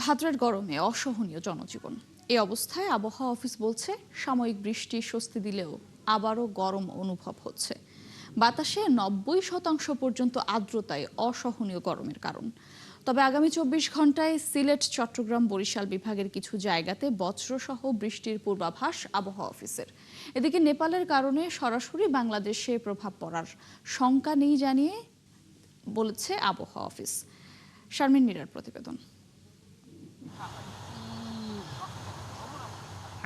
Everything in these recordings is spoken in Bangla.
ভাদ্রের গরমে অসহনীয় জনজীবন। এই অবস্থায় আবহাওয়া অফিস বলছে সাময়িক বৃষ্টি স্বস্তি দিলেও আবারও গরম অনুভব হচ্ছে। বাতাসে 90% পর্যন্ত আর্দ্রতায় অসহনীয় গরমের কারণ। তবে আগামী 24 ঘন্টায় সিলেট, চট্টগ্রাম, বরিশাল বিভাগের কিছু জায়গাতে বজ্রসহ বৃষ্টির পূর্বাভাস আবহাওয়া অফিসের। এদিকে নেপালের কারণে সরাসরি বাংলাদেশে প্রভাব পড়ার শঙ্কা নেই জানিয়ে বলেছে আবহাওয়া অফিস। শারমিন নীরার প্রতিবেদন।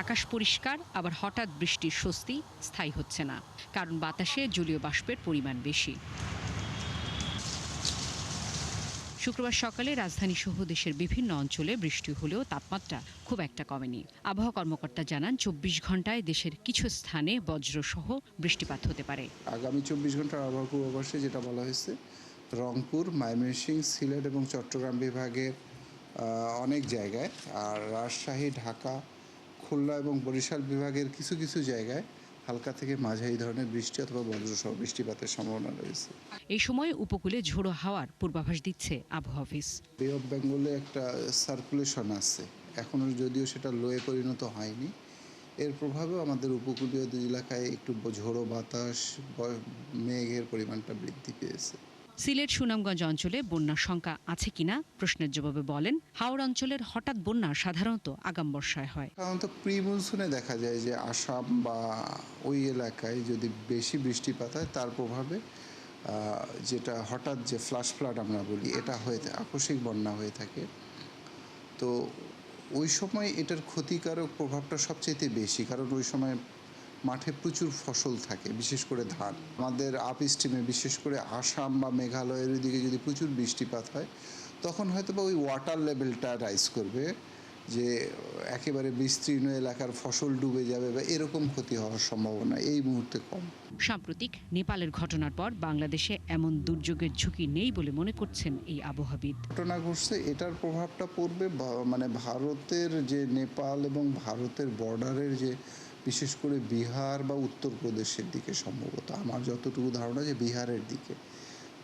আকাশ পরিষ্কার, আবার হঠাৎ বৃষ্টির স্বস্তি স্থায়ী হচ্ছে না, কারণ বাতাসে জলীয় বাষ্পের পরিমাণ বেশি। শুক্রবার সকালে রাজধানী সহ দেশের বিভিন্ন অঞ্চলে বৃষ্টি হলেও তাপমাত্রা খুব একটা কমেনি। আবহাওয়া কর্মকর্তা জানান 24 ঘন্টায় দেশের কিছু স্থানে বজ্রসহ বৃষ্টিপাত হতে পারে। আগামী 24 ঘন্টার আবহাওয়া পূর্বাভাসে যেটা বলা হয়েছে, রংপুর, ময়মনসিংহ, সিলেট এবং চট্টগ্রাম বিভাগের অনেক জায়গায়, আর রাজশাহী, ঢাকা, খুলনা এবং বরিশাল বিভাগের কিছু কিছু জায়গায় হালকা থেকে মাঝারি ধরনের বৃষ্টি অথবা বজ্রসহ বৃষ্টিপাতের সম্ভাবনা রয়েছে। এই সময় উপকূলে ঝোড়ো হাওয়ার পূর্বাভাস দিচ্ছে আবহাওয়া অফিস। বে অফ বেঙ্গলে একটা সার্কুলেশন আছে, এখনও যদিও সেটা লোয়ে পরিণত হয়নি। এর প্রভাবেও আমাদের উপকূলীয় এলাকায় একটু ঝোড়ো বাতাস, মেঘের পরিমাণটা বৃদ্ধি পেয়েছে। সিলেট, সুনামগঞ্জ অঞ্চলে বন্যার শঙ্কা আছে কিনা প্রশ্নের জবাবে বলেন, হাওড় অঞ্চলের হঠাৎ বন্যা সাধারণত আগাম বর্ষায় হয়। সাধারণত প্রি মনসুনে দেখা যায় যে আসাম বা ওই এলাকায় যদি বেশি বৃষ্টিপাত হয়, তার প্রভাবে যেটা হঠাৎ যে ফ্ল্যাশ ফ্লাড আমরা বলি, এটা হয়ে থাকে, আকস্মিক বন্যা হয়ে থাকে। তো ওই সময় এটার ক্ষতিকারক প্রভাবটা সবচেয়ে বেশি, কারণ ওই সময় মাঠে প্রচুর ফসল থাকে, বিশেষ করে ধান। আমাদের আপ স্ট্রিমে বিশেষ করে আসাম বা মেঘালয়ের দিকে যদি প্রচুর বৃষ্টিপাত হয়, তখন হয়তো বা ওই ওয়াটার লেভেলটা রাইজ করবে, যে একেবারে বিস্তীর্ণ এলাকার ফসল ডুবে যাবে বা এরকম ক্ষতি হওয়ার সম্ভাবনা এই মুহূর্তে কম। সাম্প্রতিক নেপালের ঘটনার পর বাংলাদেশে এমন দুর্যোগের ঝুঁকি নেই বলে মনে করছেন এই আবহাওয়াবিদ। ঘটনা ঘটছে, এটার প্রভাবটা পড়বে মানে ভারতের যে নেপাল এবং ভারতের বর্ডারের যে বিশেষ করে বিহার বা উত্তরপ্রদেশের দিকে, সম্ভবত আমার যতটুকু ধারণা যে বিহারের দিকে।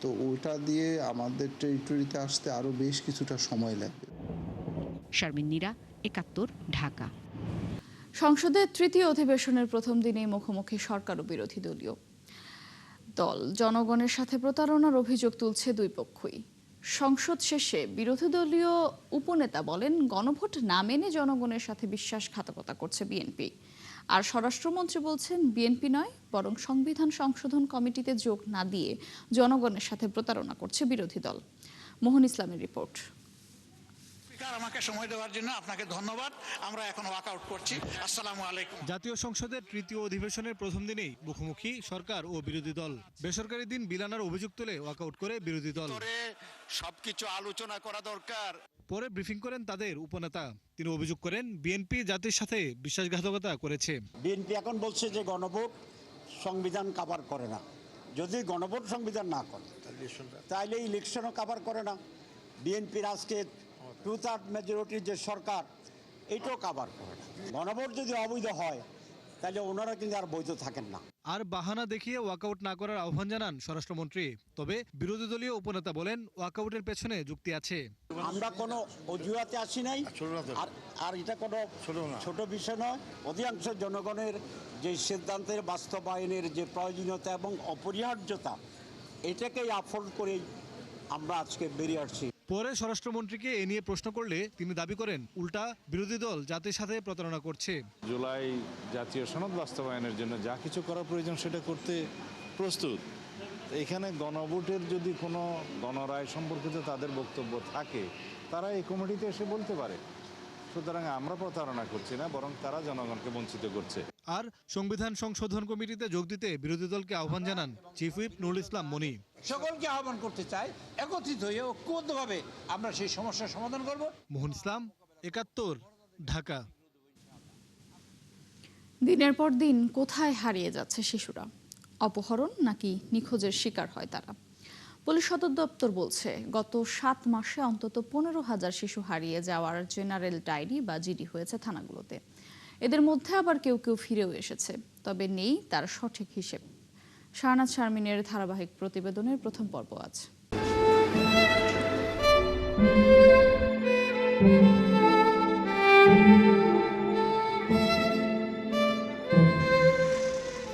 তো ওটা দিয়ে আমাদের টেরিটরিতে আসতে আরও বেশ কিছুটা সময় লাগবে। শারমিন নীরা, ৭১, ঢাকা। সংসদের তৃতীয় অধিবেশনের প্রথম দিনেই মুখোমুখি সরকার ও বিরোধী দলীয় দল। জনগণের সাথে প্রতারণার অভিযোগ তুলছে দুই পক্ষই। সংসদ শেষে বিরোধী দলীয় উপনেতা বলেন, গণভোট না মেনে জনগণের সাথে বিশ্বাসঘাতকতা করছে বিএনপি। আর স্বরাষ্ট্রমন্ত্রী বলছেন, বিএনপি নয়, বরং সংবিধান সংশোধন কমিটিতে যোগ না দিয়ে জনগণের সাথে প্রতারণা করছে বিরোধী দল। মোহন ইসলামের রিপোর্ট। আমাকে সময় দেওয়ার জন্য আপনাকে ধন্যবাদ। আমরা এখন ওয়াকআউট করছি। আসসালামু আলাইকুম। জাতীয় সংসদের তৃতীয় অধিবেশনের প্রথম দিনেই মুখোমুখি সরকার ও বিরোধী দল। বেসরকারি দিন বিলানোর অভিযোগ তুলে ওয়াকআউট করে বিরোধী দল। সবকিছু আলোচনা করা দরকার। পরে ব্রিফিং করেন তাদের উপনেতা। তিনি অভিযোগ করেন, বিএনপি জাতির সাথে বিশ্বাসঘাতকতা করেছে। বিএনপি এখন বলছে যে গণভোট সংবিধান কাভার করে না। যদি গণভোট সংবিধান না করে তাহলে ইলেকশনও কাভার করে না। বিএনপির আজকে 2/3 মেজরিটির যে সরকার, এটাও কাভার করে না। গণভোট যদি অবৈধ হয় তাহলে ওনারা কিন্তু আর বৈধ থাকেন না। আর বাহানা দেখিয়ে ওয়াকআউট না করার আহ্বান জানান স্বরাষ্ট্রমন্ত্রী। তবে বিরোধী দলীয় উপনেতা বলেন, ওয়াকআউটের পেছনে যুক্তি আছে। আমরা কোনো অজুহাতে আসি নাই, আর এটা কোনো ছোট বিষয় নয়। অধিকাংশ জনগণের যে সিদ্ধান্তের বাস্তবায়নের যে প্রয়োজনীয়তা এবং অপরিহার্যতা, এটাকেই আফোর্ড করেই আমরা আজকে বেরিয়ে আসছি। পরে স্বরাষ্ট্রমন্ত্রীকে এ নিয়ে প্রশ্ন করলে তিনি দাবি করেন, উল্টা বিরোধী দল জাতির সাথে প্রতারণা করছে। জুলাই জাতীয় সনদ বাস্তবায়নের জন্য যা কিছু করা প্রয়োজন সেটা করতে প্রস্তুত। এখানে গণভোটের যদি কোনো গণরায় সম্পর্কিত তাদের বক্তব্য থাকে, তারা এই কমিটিতে এসে বলতে পারে। সুতরাং আমরা প্রতারণা করছি না, বরং তারা জনগণকে বঞ্চিত করছে। আর সংবিধান সংশোধন কমিটিতে যোগ দিতে বিরোধী দলকে আহ্বান জানান চিফ হুইপ নুরুল ইসলাম মনি। সকলকে আহ্বান করতে চাই, একত্রিত হয়ে ঐক্যবদ্ধভাবে আমরা সেই সমস্যার সমাধান করব। মোহন ইসলাম, ৭১, ঢাকা। দিনের পর দিন কোথায় হারিয়ে যাচ্ছে শিশুরা? অপহরণ নাকি নিখোঁজের শিকার হয় তারা? পুলিশ সদর দপ্তর বলছে, গত 7 মাসে অন্তত 15,000 শিশু হারিয়ে যাওয়ার জেনারেল ডায়েরি বা জিডি হয়েছে থানাগুলোতে। এদের মধ্যে আবার কেউ কেউ ফিরেও এসেছে, তবে নেই তার সঠিক হিসেব। শাহনাজ শারমিনের ধারাবাহিক প্রতিবেদনের প্রথম পর্ব আজ।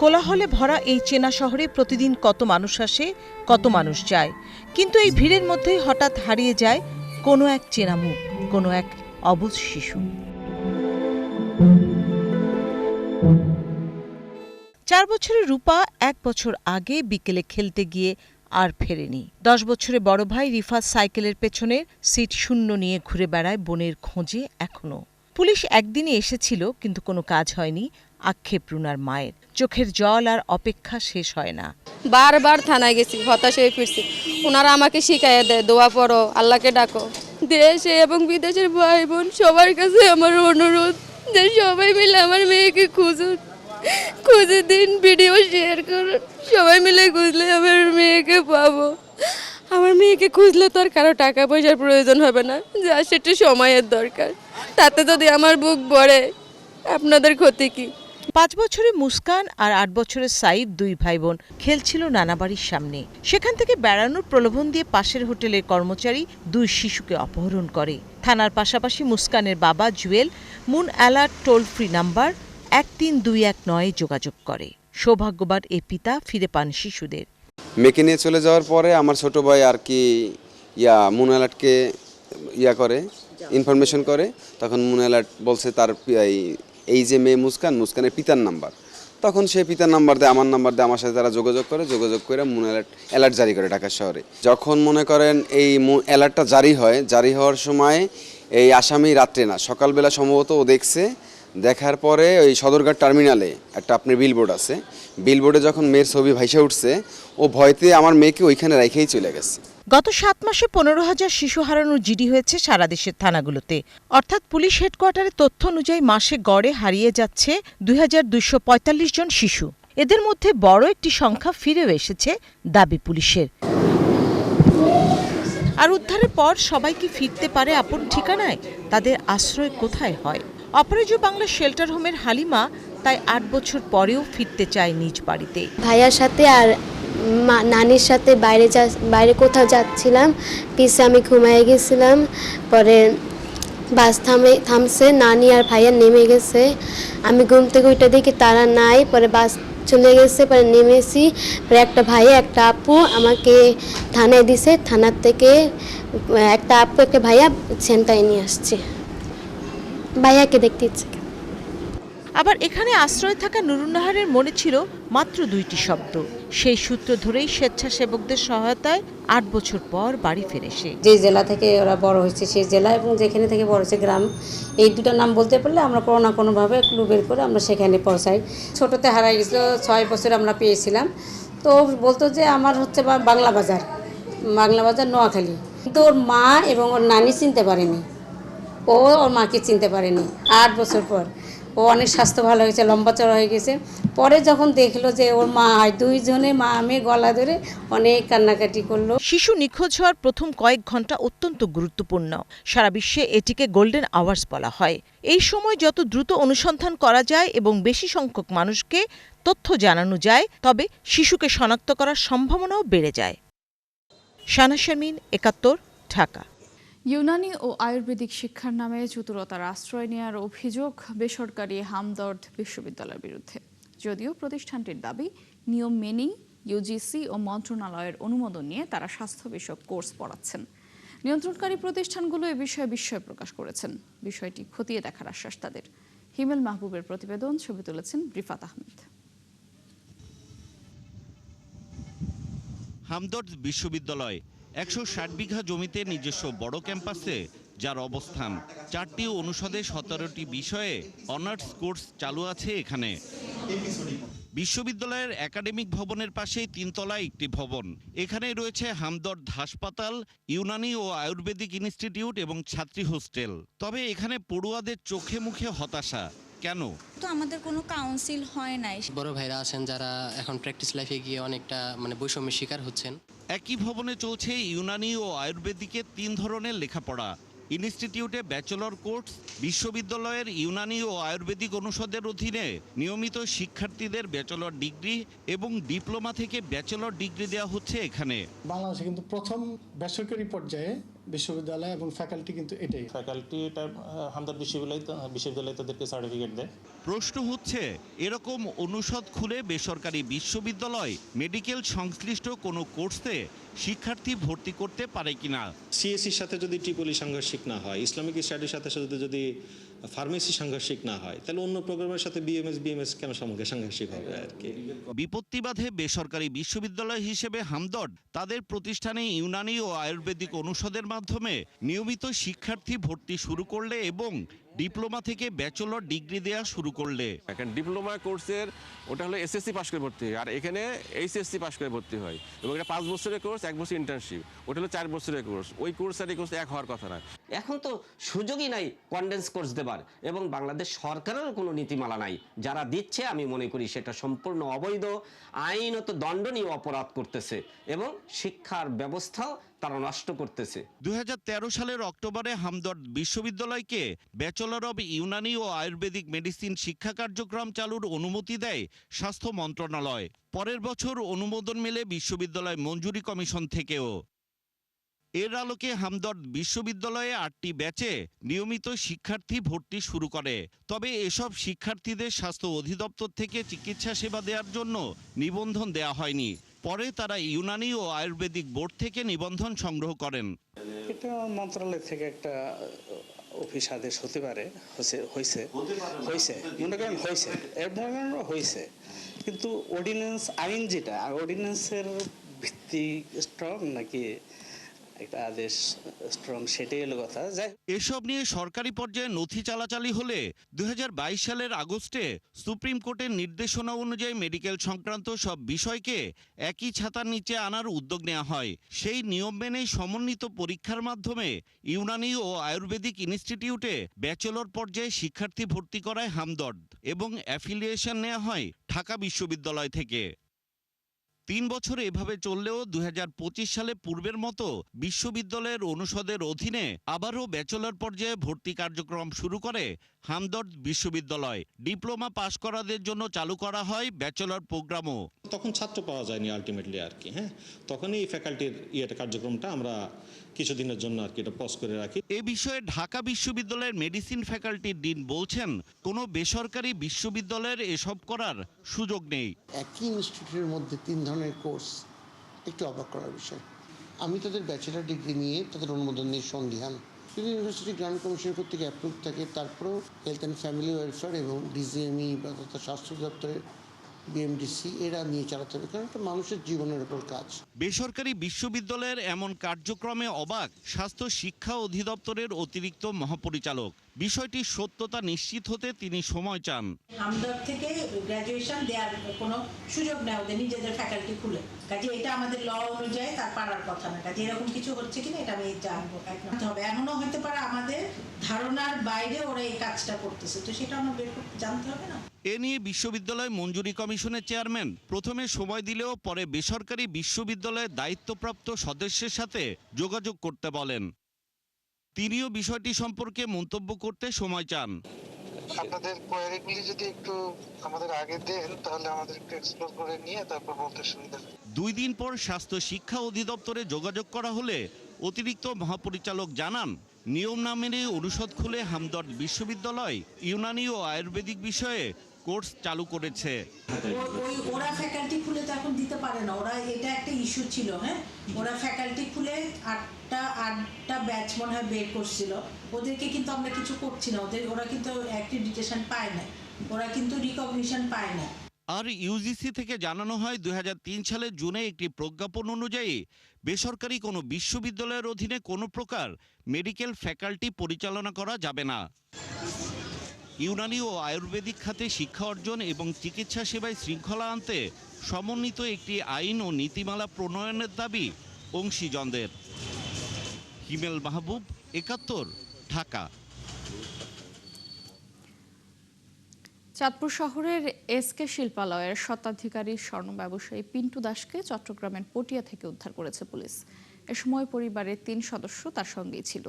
কোলাহলে ভরা এই চেনা শহরে প্রতিদিন কত মানুষ আসে, কত মানুষ যায়, কিন্তু এই ভিড়ের মধ্যেই হঠাৎ হারিয়ে যায় কোনো এক চেনা মুখ, কোনো এক অবুঝ শিশু। 4 বছরের রূপা 1 বছর আগে বিকেলে খেলতে গিয়ে আর ফেরেনি। 10 বছরের বড় ভাই রিফাত সাইকেলের পেছনের সিট শূন্য নিয়ে ঘুরে বেড়ায় বোনের খোঁজে এখনো। পুলিশ একদিনে এসেছিল, কিন্তু কোনো কাজ হয়নি আক্ষেপ রুনার মায়ের। চোখের জল আর অপেক্ষা শেষ হয় না। বারবার থানায় গেছি, হতাশ হয়ে ফিরছি। ওনারা আমাকে শিখাইয়া দেয়, দোয়া পড়ো, আল্লাহকে ডাকো। দেশে এবং বিদেশের ভাই বোন সবার কাছে আমার অনুরোধ যে সবাই মিলে আমার মেয়েকে খুঁজে দিন, ভিডিও শেয়ার করুন। সবাই মিলে খুঁজলে আমার মেয়েকে পাবো। আমার মেয়েকে খুঁজলে তো আর কারো টাকা পয়সার প্রয়োজন হবে না, যা সেটা সময়ের দরকার। তাতে যদি আমার বুক ভরে, আপনাদের ক্ষতি কি? 5 বছরের মুস্কান আর 8 বছরের সাইদ 2 ভাই বোন খেলছিল নানা বাড়ির সামনে। সেখান থেকে বেড়ানোর প্রলোভন দিয়ে পাশের হোটেলের কর্মচারী 2 শিশুকে অপহরণ করে। থানার পাশাপাশি মুস্কানের বাবা Jewel moon alert toll free number 13219 যোগাযোগ করে। সৌভাগ্যবান এ পিতা ফিরে পান শিশুদের। মেয়েকে নিয়ে চলে যাওয়ার পরে আমার ছোট ভাই আর কি মুন অ্যালার্টকে করে ইনফরমেশন করে। তখন মুন অ্যালার্ট বলছে তার এই যে মেয়ে মুস্কানের পিতার নাম্বার। তখন সে পিতার নাম্বার দেয়, আমার নাম্বার দেয়, আমার সাথে তারা যোগাযোগ করে মুন অ্যালার্ট জারি করে ঢাকা শহরে। যখন মনে করেন এই অ্যালার্টটা জারি হওয়ার সময় এই আসামি রাত্রে না সকালবেলা সম্ভবত ও দেখছে। দেখার পরে ওই সদরঘাট টার্মিনালে একটা আপনার বিলবোর্ড আছে, বিলবোর্ডে যখন মেয়ের ছবি ভাইসা উঠছে, ও ভয়তে আমার মেয়েকে ওইখানে রেখেই চলে গেছে। গত 7 মাসে 15,000 শিশু হারানোর জিডি হয়েছে সারা দেশের থানাগুলোতে। অর্থাৎ পুলিশ হেডকোয়ার্টারের তথ্য অনুযায়ী মাসে গড়ে হারিয়ে যাচ্ছে 2245 জন শিশু। এদের মধ্যে বড় একটি সংখ্যা ফিরেও এসেছে দাবি পুলিশের। আর উদ্ধারের পর সবাই কি ফিরতে পারে আপন ঠিকানায়? তাদের আশ্রয় কোথায় হয়? অপরাজয় বাংলা শেল্টার হোমের হালিমা তাই 8 বছর পরেও ফিরতে চায় নিজ বাড়িতে। ভাইয়ার সাথে আর নানির সাথে বাইরে কোথাও যাচ্ছিলাম, পিছে আমি ঘুমায় গেছিলাম। পরে বাস থামছে, নানি আর ভাইয়া নেমে গেছে। আমি ঘুম থেকে উঠে দেখি তারা নাই। পরে বাস চলে গেছে, পরে নেমেছি। পরে একটা ভাইয়া একটা আপু আমাকে থানায় দিছে। থানার থেকে একটা আপু একটা ভাইয়া সেন্টারে নিয়ে আসছে। ভাইয়াকে দেখতে ইচ্ছে। আবার এখানে আশ্রয় থাকা নুরুন্নাহারের মনে ছিল মাত্র 2টি শব্দ। সেই সূত্র ধরেই স্বেচ্ছাসেবকদের সহায়তায় 8 বছর পর বাড়ি ফেরে সে। যে জেলা থেকে ওরা বড় হয়েছে সেই জেলা এবং যেখানে থেকে বড় হয়েছে গ্রাম, এই দুটো নাম বলতে পারলে আমরা কোনো না কোনোভাবে ক্লু বের করে আমরা সেখানে পৌঁছাই। ছোটোতে হারাই গেছিলো, 6 বছর আমরা পেয়েছিলাম। তো বলতো যে আমার হচ্ছে বাংলা বাজার নোয়াখালী। কিন্তু ওর মা এবং ওর নানি চিনতে পারেনি, ও ওর মাকে চিনতে পারেনি। 8 বছর পর ও অনেক স্বাস্থ্য ভালো হয়েছে, লম্বা চড়া হয়ে গেছে। পরে যখন দেখলো যে ওর মা হয়, 2 জনে মা মেয়ে গলা ধরে অনেক কান্নাকাটি করলো। শিশু নিখোঁজ হওয়ার প্রথম কয়েক ঘন্টা অত্যন্ত গুরুত্বপূর্ণ। সারা বিশ্বে এটিকে গোল্ডেন আওয়ার্স বলা হয়। এই সময় যত দ্রুত অনুসন্ধান করা যায় এবং বেশি সংখ্যক মানুষকে তথ্য জানানো যায়, তবে শিশুকে শনাক্ত করার সম্ভাবনাও বেড়ে যায়। শানা শারমিন, 71, ঢাকা। ইউনানি ও আয়ুর্বেদিক শিক্ষার নামে চতুরতার আশ্রয় নেওয়ার অভিযোগ বেসরকারি হামদর্দ বিশ্ববিদ্যালয়ের বিরুদ্ধে। যদিও প্রতিষ্ঠানটির দাবি, নিয়ম মেনেই ইউজিসি ও মন্ত্রণালয়ের অনুমোদন নিয়ে তারা স্বাস্থ্য বিষয়ক কোর্স পড়াচ্ছেন। নিয়ন্ত্রণকারী প্রতিষ্ঠানগুলো এ বিষয়ে বিস্ময় প্রকাশ করেছেন। বিষয়টি খতিয়ে দেখার আশ্বাস তাদের। হিমেল মাহবুবের প্রতিবেদন, ছবি তুলেছেন রিফাত আহমেদ। হামদর্দ বিশ্ববিদ্যালয় 160 বিঘা জমিতে নিজস্ব বড় ক্যাম্পাসে যার অবস্থান। 4টি অনুষদে 17টি বিষয়ে অনার্স কোর্স চালু আছে এখানে। বিশ্ববিদ্যালয়ের একাডেমিক ভবনের পাশেই 3 তলায় একটি ভবন। এখানে রয়েছে হামদর্দ হাসপাতাল, ইউনানি ও আয়ুর্বেদিক ইনস্টিটিউট এবং ছাত্রী হোস্টেল। তবে এখানে পড়ুয়াদের চোখে মুখে হতাশা। কেন? তো আমাদের কোনো কাউন্সিল হয় নাই। বড় ভাইরা আছেন যারা এখন প্র্যাকটিস লাইফে গিয়ে অনেকটা বৈষম্যের শিকার হচ্ছেন। একই ভবনে চলছে ইউনানি ও আয়ুর্বেদিকে 3 ধরনের লেখাপড়া। ইনস্টিটিউটে ব্যাচেলর কোর্স, বিশ্ববিদ্যালয়ের ইউনানি ও আয়ুর্বেদিক অনুষদের অধীনে নিয়মিত শিক্ষার্থীদের ব্যাচেলর ডিগ্রি এবং ডিপ্লোমা থেকে ব্যাচেলর ডিগ্রি দেওয়া হচ্ছে এখানে। বাংলাদেশে কিন্তু প্রথম বেসরকারি পর্যায়ে বিশ্ববিদ্যালয় এবং ফ্যাকাল্টি কিন্তু এটাই। ফ্যাকাল্টি এটা হামদর্দ বিশ্ববিদ্যালয় তাদেরকে সার্টিফিকেট দেয়। প্রশ্ন হচ্ছে, এরকম অনুষদ খুলে বেসরকারি বিশ্ববিদ্যালয় মেডিকেল সংশ্লিষ্ট কোনো কোর্সে শিক্ষার্থী ভর্তি করতে পারে কিনা। সিএসসির সাথে যদি ট্রিপলি সাংঘর্ষিক না হয়, ইসলামিক স্টাডির সাথে যদি ফার্মেসি সাংঘর্ষিক না হয়, তাহলে অন্য প্রোগ্রামের সাথে বিএমএস কেন সাংঘর্ষিক হবে আর কি। বিপত্তি বাধে বেসরকারি বিশ্ববিদ্যালয় হিসেবে হামদর্দ তাদের প্রতিষ্ঠানে ইউনানি ও আয়ুর্বেদিক অনুষদের মাধ্যমে নিয়মিত শিক্ষার্থী ভর্তি শুরু করলে এবং ডিপ্লোমা থেকে ব্যাচেলর ডিগ্রি দেওয়া শুরু করলে। এখন ডিপ্লোমা কোর্সের ওটা হলো এসএসসি পাস করে ভর্তি হয়, আর এখানে এইচএসসি পাস করে ভর্তি হয়, এবং এটা 5 বছরের কোর্স, 1 বছর ইন্টার্নশিপ। ওটা হলো 4 বছরের কোর্স। ওই কোর্স আর এই কোর্স এক হওয়ার কথা না। এখন তো সুযোগই নাই কনডেন্স কোর্স দেবার, এবং বাংলাদেশ সরকারেরও কোনো নীতিমালা নাই। যারা দিচ্ছে আমি মনে করি সেটা সম্পূর্ণ অবৈধ, আইনত দণ্ডনীয় অপরাধ করতেছে, এবং শিক্ষার ব্যবস্থাও তারা নষ্ট করতেছে। 2013 সালের অক্টোবরে হামদর্দ বিশ্ববিদ্যালয়কে ব্যাচেলর অব ইউনানি ও আয়ুর্বেদিক মেডিসিন শিক্ষা কার্যক্রম চালুর অনুমতি দেয় স্বাস্থ্য মন্ত্রণালয়। পরের বছর অনুমোদন মেলে বিশ্ববিদ্যালয় মঞ্জুরি কমিশন থেকেও। এর আলোকে হামদর্দ বিশ্ববিদ্যালয়ে 8টি ব্যাচে নিয়মিত শিক্ষার্থী ভর্তি শুরু করে। তবে এসব শিক্ষার্থীদের স্বাস্থ্য অধিদপ্তর থেকে চিকিৎসা সেবা দেওয়ার জন্য নিবন্ধন দেওয়া হয়নি। পরে তারা ইউনানি ও আয়ুর্বেদিক বোর্ড থেকে নিবন্ধন সংগ্রহ করেন। এটা মন্ত্রণালয় থেকে একটা অফিস আদেশ হতে পারে, হয়েছে মনে করেন হয়েছে, কিন্তু অর্ডিন্যান্স আইন যেটা, অর্ডিন্যান্সের ভিত্তি স্ট্রং নাকি একটা আদেশ স্ট্রং, সেটাই হলো কথা। এসব নিয়ে সরকারি পর্যায়ে নথি চালাচালি হলে 2022 সালের আগস্টে সুপ্রিম কোর্টের নির্দেশনা অনুযায়ী মেডিকেল সংক্রান্ত সব বিষয়কে একই ছাতার নিচে আনার উদ্যোগ নেওয়া হয়। সেই নিয়ম মেনে সমন্বিত পরীক্ষার মাধ্যমে ইউনানি ও আয়ুর্বেদিক ইনস্টিটিউটে ব্যাচেলর পর্যায়ে শিক্ষার্থী ভর্তি করায় হামদর্দ, এবং অ্যাফিলিয়েশন নেওয়া হয় ঢাকা বিশ্ববিদ্যালয় থেকে। 3 বছর এভাবে চললেও 2025 সালে পূর্বের মতো বিশ্ববিদ্যালয়ের অনুষদের অধীনে আবারও ব্যাচেলর পর্যায়ে ভর্তি কার্যক্রম শুরু করে হামদর্দ বিশ্ববিদ্যালয়। ডিপ্লোমা পাশ করাদের জন্য চালু করা হয় ব্যাচেলর প্রোগ্রামও। তখন ছাত্র পাওয়া যায়নি আলটিমেটলি আর কি। তখনই এই ফ্যাকাল্টির কার্যক্রমটা আমরা কিছুদিনের জন্য আর কি এটা পজ করে রাখি। এ বিষয়ে ঢাকা বিশ্ববিদ্যালয়ের মেডিসিন ফ্যাকাল্টির ডিন বলছেন, কোনো বেসরকারি বিশ্ববিদ্যালয়ের এসব করার সুযোগ নেই। একই ইনস্টিটিউটের মধ্যে 3 ধরনের কোর্স, একটু অবাক করার বিষয়। আমি তাদের ব্যাচেলার ডিগ্রি নিয়ে তাদের অনুমোদন নিয়ে সন্দিহান। যদি ইউনিভার্সিটি গ্রান্ট কমিশন কর্তৃক অ্যাপ্রুভ থাকে, তারপরেও হেলথ অ্যান্ড ফ্যামিলি ওয়েলফেয়ার এবং ডিজিএমই বা স্বাস্থ্য দপ্তরের বিএমডিসি এরা নিয়ে চালাতে হবে, কারণ এটা মানুষের জীবনের উপর কাজ। বেসরকারি বিশ্ববিদ্যালয়ের এমন কার্যক্রমে অবাক স্বাস্থ্য শিক্ষা অধিদপ্তরের অতিরিক্ত মহাপরিচালক। বিষয়টির সত্যতা নিশ্চিত হতে তিনি সময় চান। হামদর্দ থেকে গ্র্যাজুয়েশন দেওয়ার কোনো সুযোগ নেই ওদের নিজেদের ফ্যাকাল্টি খুলে, কাজে এটা আমাদের ল অনুযায়ী তার পারার কথা না। কাজে এরকম কিছু হচ্ছে কিনা এটা আমি জানবো। হবে এমনও হতে পারে আমাদের ধারণার বাইরে ওরা এই কাজটা করতেছে, তো সেটা আমাদের জানতে হবে না। এ নিয়ে বিশ্ববিদ্যালয় মঞ্জুরি কমিশনের চেয়ারম্যান প্রথমে সময় দিলেও পরে বেসরকারি বিশ্ববিদ্যালয়ের দায়িত্বপ্রাপ্ত সদস্যের সাথে যোগাযোগ করতে বলেন। তিনিও বিষয়টি সম্পর্কে মন্তব্য করতে সময় চান। আপনাদের কোয়ারিগুলি যদি একটু আমাদের আগে দেন, তাহলে আমাদের একটু এক্সপ্লোর করে নিয়ে তারপর বলতে সুবিধা হবে। 2 দিন পর স্বাস্থ্য শিক্ষা অধিদপ্তরে যোগাযোগ করা হলে অতিরিক্ত মহাপরিচালক জানান, নিয়ম না মেনে অনুষদ খুলে হামদর্দ বিশ্ববিদ্যালয় ইউনানি ও আয়ুর্বেদিক বিষয়ে কোর্স চালু করেছে। ওরা ফ্যাকাল্টি খুলে তো এখন দিতে পারে না, ওরা এটা একটা ইস্যু ছিল। ওরা ফ্যাকাল্টি খুলে 8টা ব্যাচ মনে হয় বের করছিল, ওদেরকে কিন্তু আমরা কিছু করছি না। ওরা কিন্তু অ্যাক্রিডিটেশন পায় না, ওরা কিন্তু রিকগনিশন পায় না। আর ইউজিসি থেকে জানানো হয় 2003 সালের জুনে একটি প্রজ্ঞাপন অনুযায়ী বেসরকারি কোনো বিশ্ববিদ্যালয়ের অধীনে কোনো প্রকার মেডিকেল ফ্যাকাল্টি পরিচালনা করা যাবে না। ইউনানি ও আয়ুর্বেদিক খাতে শিক্ষা অর্জন এবং চিকিৎসা সেবায় শৃঙ্খলা আনতে সমন্বিত একটি আইন ও নীতিমালা প্রণয়নের দাবি অংশীজনদের। হিমেল মাহবুব, 71, ঢাকা। চাঁদপুর শহরের এসকে শিল্পালয়ের স্বত্বাধিকারী স্বর্ণ ব্যবসায়ী পিন্টু দাসকে চট্টগ্রামের পটিয়া থেকে উদ্ধার করেছে পুলিশ। এ সময় পরিবারের 3 সদস্য তার সঙ্গেই ছিল।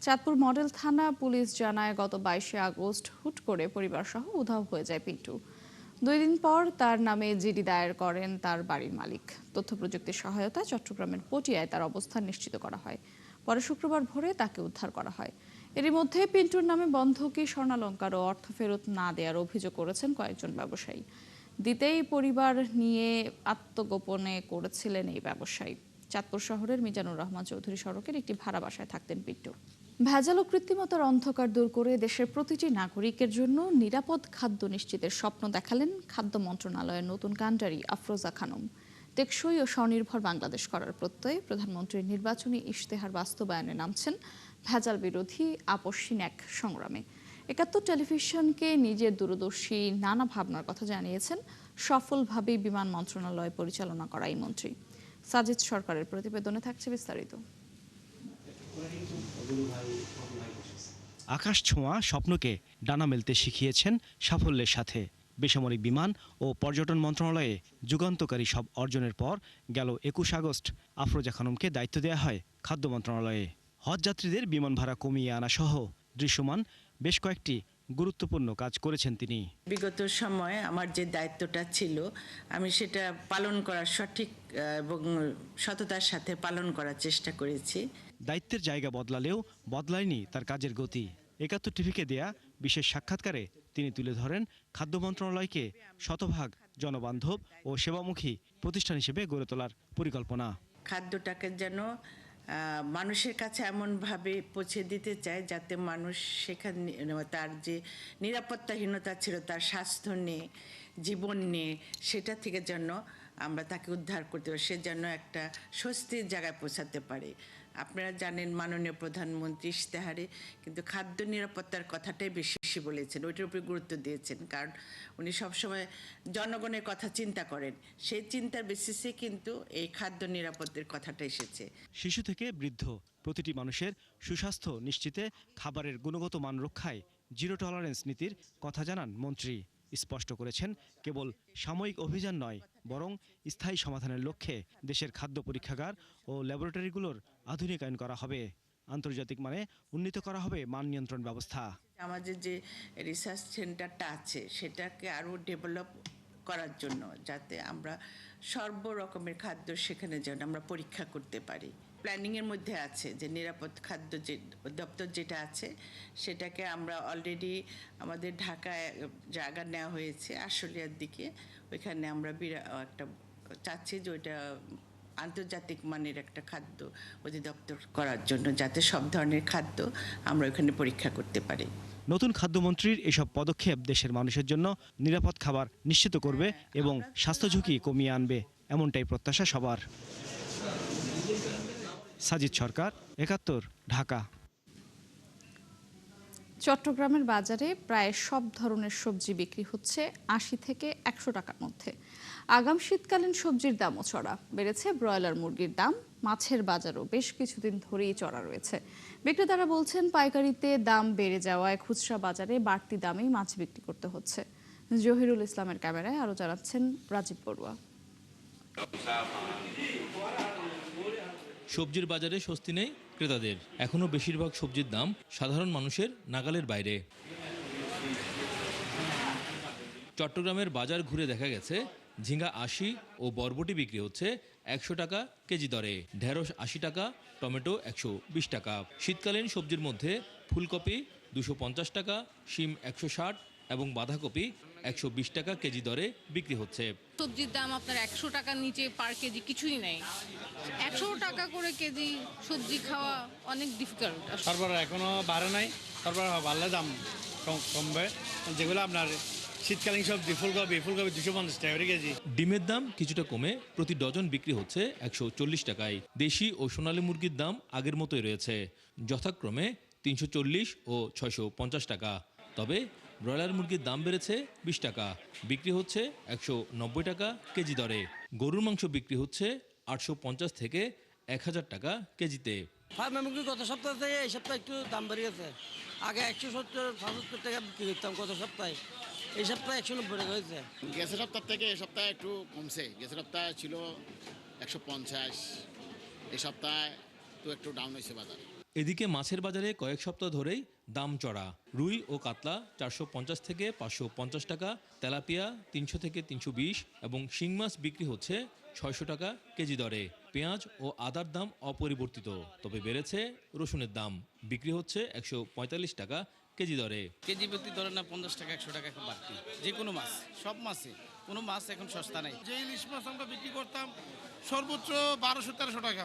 চাঁদপুর মডেল থানা পুলিশ জানায়, গত 22 আগস্ট হুট করে পরিবারসহ উধাও হয়ে যায় পিন্টু। 2 দিন পর তার নামে জিডি দায়ের করেন তার বাড়ির মালিক। তথ্য প্রযুক্তির সহায়তায় চট্টগ্রামের পটিয়ায় তার অবস্থান নিশ্চিত করা হয়। পরে শুক্রবার ভোরে তাকে উদ্ধার করা হয়। এরই মধ্যে পিন্টুর নামে বন্ধকি, স্বর্ণালংকার ও অর্থ ফেরত না দেওয়ার অভিযোগ করেছেন কয়েকজন ব্যবসায়ী। দিতেই পরিবার নিয়ে আত্মগোপনে করেছিলেন এই ব্যবসায়ী। চাঁদপুর শহরের মিজানুর রহমান চৌধুরী সড়কের একটি ভাড়া বাসায় থাকতেন পিন্টু। ভেজাল ও কৃত্রিমতার অন্ধকার দূর করে দেশের প্রতিটি নাগরিকের জন্য নিরাপদ খাদ্য নিশ্চিতের স্বপ্ন দেখালেন খাদ্য মন্ত্রণালয়ের নতুন কাণ্ডারি আফরোজা খানম। টেকসই ও স্বনির্ভর বাংলাদেশ করার প্রত্যয়ে প্রধানমন্ত্রীর নির্বাচনী ইশতেহার বাস্তবায়নে নামছেন ভেজাল বিরোধী আপসহীন এক সংগ্রামে। ৭১ টেলিভিশনকে নিজের দূরদর্শী নানা ভাবনার কথা জানিয়েছেন সফলভাবে বিমান মন্ত্রণালয় পরিচালনা করা এই মন্ত্রী। সাজিদ সরকারের প্রতিবেদনে থাকছে বিস্তারিত। আকাশ ছোঁয়া স্বপ্নকে ডানা মেলতে শিখিয়েছেন সাফল্যের সাথে। বেসামরিক বিমান ও পর্যটন মন্ত্রণালয়ে যুগান্তকারী সব অর্জনের পর গেল ২১ আগস্ট আফরোজা খানমকে দায়িত্ব দেওয়া হয় খাদ্য মন্ত্রণালয়ে। হজযাত্রীদের বিমান ভাড়া কমিয়ে আনা সহ দৃশ্যমান বেশ কয়েকটি গুরুত্বপূর্ণ কাজ করেছেন তিনি। বিগত সময়ে আমার যে দায়িত্বটা ছিল আমি সেটা পালন করার সঠিক এবং সততার সাথে পালন করার চেষ্টা করেছি। দায়িত্বের জায়গা বদলালেও বদলায়নি তার কাজের গতি। ৭১ টিভিকে দেয়া বিশেষ সাক্ষাৎকারে তিনি তুলে ধরেন খাদ্য মন্ত্রণালয়কে শতভাগ জনবান্ধব ও সেবামুখী প্রতিষ্ঠান হিসেবে গড়ে তোলার পরিকল্পনা। খাদ্যটাকে যেন মানুষের কাছে এমনভাবে পৌঁছে দিতে চায় যাতে মানুষ সেখানে তার যে নিরাপত্তাহীনতা ছিল তার স্বাস্থ্য নিয়ে, জীবন নিয়ে, সেটা থেকে যেন আমরা তাকে উদ্ধার করতে পারি, সে যেন একটা স্বস্তির জায়গায় পৌঁছাতে পারে। আপনারা জানেন মাননীয় প্রধানমন্ত্রী ইশতেহারে কিন্তু খাদ্য নিরাপত্তার কথাটাই বেশি বলেছেন, ওইটার উপরে গুরুত্ব দিয়েছেন, কারণ উনি সবসময় জনগণের কথা চিন্তা করেন। সেই চিন্তার বেসিসে কিন্তু এই খাদ্য নিরাপত্তার কথাটা এসেছে। শিশু থেকে বৃদ্ধ প্রতিটি মানুষের সুস্বাস্থ্য নিশ্চিতে খাবারের গুণগত মান রক্ষায় জিরো টলারেন্স নীতির কথা জানান মন্ত্রী। স্পষ্ট করেছেন কেবল সাময়িক অভিযান নয়, বরং স্থায়ী সমাধানের লক্ষ্যে দেশের খাদ্য পরীক্ষাগার ও ল্যাবরেটরিগুলোর আধুনিকায়ন করা হবে। আন্তর্জাতিক মানে উন্নীত করা হবে মান নিয়ন্ত্রণ ব্যবস্থা। আমাদের যে রিসার্চ সেন্টারটা আছে সেটাকে আরও ডেভেলপ করার জন্য, যাতে আমরা সর্বরকমের খাদ্য সেখানে যেন আমরা পরীক্ষা করতে পারি। প্ল্যানিংয়ের মধ্যে আছে যে নিরাপদ খাদ্য যে দপ্তর যেটা আছে সেটাকে আমরা অলরেডি আমাদের ঢাকায় জায়গা নেওয়া হয়েছে আশুলিয়ার দিকে, ওইখানে আমরা একটা চাচ্ছি যে ওইটা আন্তর্জাতিক মানের একটা খাদ্য অধিদপ্তর করার জন্য, যাতে সব ধরনের খাদ্য আমরা ওইখানে পরীক্ষা করতে পারি। নতুন খাদ্যমন্ত্রীর এসব পদক্ষেপ দেশের মানুষের জন্য নিরাপদ খাবার নিশ্চিত করবে এবং স্বাস্থ্য ঝুঁকি কমিয়ে আনবে, এমনটাই প্রত্যাশা সবার। সাজিদ সরকার, ৭১, ঢাকা। চট্টগ্রামের বাজারে প্রায় সব ধরনের সবজি বিক্রি হচ্ছে ৮০ থেকে ১০০ টাকার মধ্যে। আগাম শীতকালীন সবজির দামও চড়া। বেড়েছে ব্রয়লার মুরগির দাম। মাছের বাজারও বেশ কিছুদিন ধরেই চড়া রয়েছে। বিক্রেতারা বলছেন পাইকারিতে দাম বেড়ে যাওয়ায় খুচরা বাজারে বাড়তি দামেই মাছ বিক্রি করতে হচ্ছে। জহিরুল ইসলামের ক্যামেরায় আরও জানাচ্ছেন রাজীব বড়ুয়া। সবজির বাজারে স্বস্তি নেই ক্রেতাদের। এখনও বেশিরভাগ সবজির দাম সাধারণ মানুষের নাগালের বাইরে। চট্টগ্রামের বাজার ঘুরে দেখা গেছে ঝিঙ্গা ৮০ ও বরবটি বিক্রি হচ্ছে ১০০ টাকা কেজি দরে, ঢেঁড়স ৮০ টাকা, টমেটো ১২০ টাকা। শীতকালীন সবজির মধ্যে ফুলকপি ২৫০ টাকা, শিম ১৬০ এবং বাঁধাকপি ১২০ টাকা কেজি দরে বিক্রি হচ্ছে। সবজির দাম আপনার ১০০ টাকার নিচে পার কেজি কিছুই নেই। ১০০ টাকা করে কেজি সবজি খাওয়া অনেক ডিফিকাল্ট। সরবরাহ এখনো বাড়ে নাই, সরবরাহ বাড়লে দাম কমবে। যেগুলো আপনার শীতকালীন সবজি ফুলকপি ২৫০ টাকা করে কেজি। ডিমের দাম কিছুটা কমে প্রতি ডজন বিক্রি হচ্ছে ১৪০ টাকায়। দেশি ও সোনালী মুরগির দাম আগের মতোই রয়েছে, যথাক্রমে ৩৪০ ও ৬৫০ টাকা। তবে ব্রয়লার মুরগির দাম বেড়েছে ২০ টাকা, বিক্রি হচ্ছে ১৯০ টাকা কেজি দরে। গরুর মাংস বিক্রি হচ্ছে ৮৫০ থেকে ১০০০ টাকা কেজিতে। ফার্মের মুরগি গত সপ্তাহ থেকে এই সপ্তাহে একটু দাম বেড়ে গেছে। আগে ১৭০-৭৫ টাকা বিক্রি করতাম গত সপ্তাহে, এই সপ্তাহে ১৯০ টাকা হয়েছে। গেছের সপ্তাহ থেকে এই সপ্তাহে একটু কমছে। গেছের সপ্তাহে ছিল ১৫০, এই সপ্তাহে তো একটু ডাউন হয়েছে বাজার। এদিকে মাছের বাজারে কয়েক সপ্তাহ ধরেই দাম চড়া। রুই ও কাতলা ৪৫০ থেকে ৫৫০ টাকা, তেলাপিয়া ৩০০ থেকে ৩২০ এবং শিং মাছ বিক্রি হচ্ছে ৬০০ টাকা কেজি দরে। পেঁয়াজ ও আদার দাম অপরিবর্তিত, তবে বেড়েছে রসুনের দাম। বিক্রি হচ্ছে 145 টাকা কেজি দরে। কেজি প্রতি ধরেন না 50 টাকা 100 টাকা এখন বাড়তি, যে কোনো মাছ, সব মাছে কোনো মাছ এখন সস্তা নাই। যে ইলিশ মাছ আমরা বিক্রি করতাম সর্বোচ্চ 1200-1300 টাকা,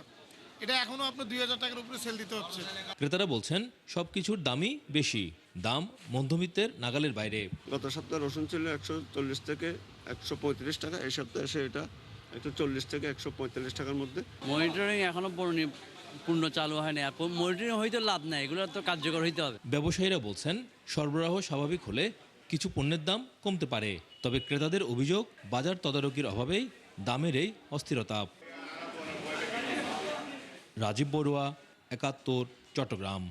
এটা এখনো আপনার 2000 টাকার উপরে সেল দিতে হচ্ছে। ক্রেতারা বলছেন সবকিছুর দামই বেশি, দাম মধ্যবিত্তের নাগালের বাইরে। গত সপ্তাহে রসুন ছিল 140 থেকে 135 টাকা, এই সপ্তাহে এসে এটা 140 থেকে 145 টাকার মধ্যে। মনিটরিং এখনো পূর্ণ চালু হয়নি, মনিটরিং হইতে লাভ নাই, এগুলো তো কার্যকর হইতে হবে। ব্যবসায়ীরা বলছেন সরবরাহ স্বাভাবিক হলে কিছু পণ্যের দাম কমতে পারে, তবে ক্রেতাদের অভিযোগ বাজার তদারকির অভাবেই দামের এই অস্থিরতা। রাজীব বড়ুয়া, ৭১, চট্টগ্রাম।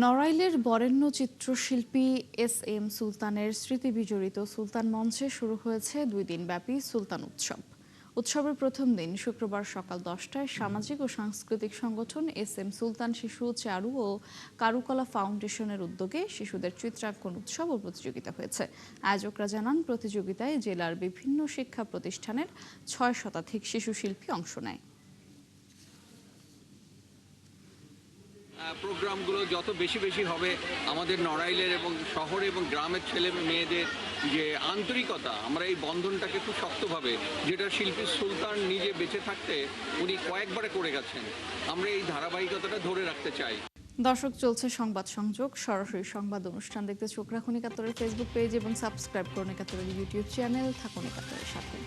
নড়াইলের বরেণ্য চিত্রশিল্পী SM সুলতানের স্মৃতি বিজড়িত সুলতান মঞ্চে শুরু হয়েছে 2 দিনব্যাপী সুলতান উৎসব। উৎসবের প্রথম দিন শুক্রবার সকাল 10টায় সামাজিক ও সাংস্কৃতিক সংগঠন SM সুলতান শিশু চারু ও কারুকলা ফাউন্ডেশনের উদ্যোগে শিশুদের চিত্রাঙ্কন উৎসব ও প্রতিযোগিতা হয়েছে। আয়োজকরা জানান, প্রতিযোগিতায় জেলার বিভিন্ন শিক্ষা প্রতিষ্ঠানের 6 শতাধিক শিশু শিল্পী অংশ নেয়। প্রোগ্রামগুলো যত বেশি হবে, আমাদের নড়াইলের এবং শহরে এবং গ্রামের ছেলে মেয়েদের যে আন্তরিকতা, আমরা এই বন্ধনটাকে খুব শক্তভাবে, যেটা শিল্পী সুলতান নিজে বেঁচে থাকতে উনি কয়েকবারে করে গেছেন, আমরা এই ধারাবাহিকতাটা ধরে রাখতে চাই। দর্শক, চলছে সংবাদ সংযোগ। সরাসরি সংবাদ অনুষ্ঠান দেখতে চোখ রাখুন একাত্তরের ফেসবুক পেজ এবং সাবস্ক্রাইব করুন একাত্তরের ইউটিউব চ্যানেল। থাকুন একাত্তরের সাথে।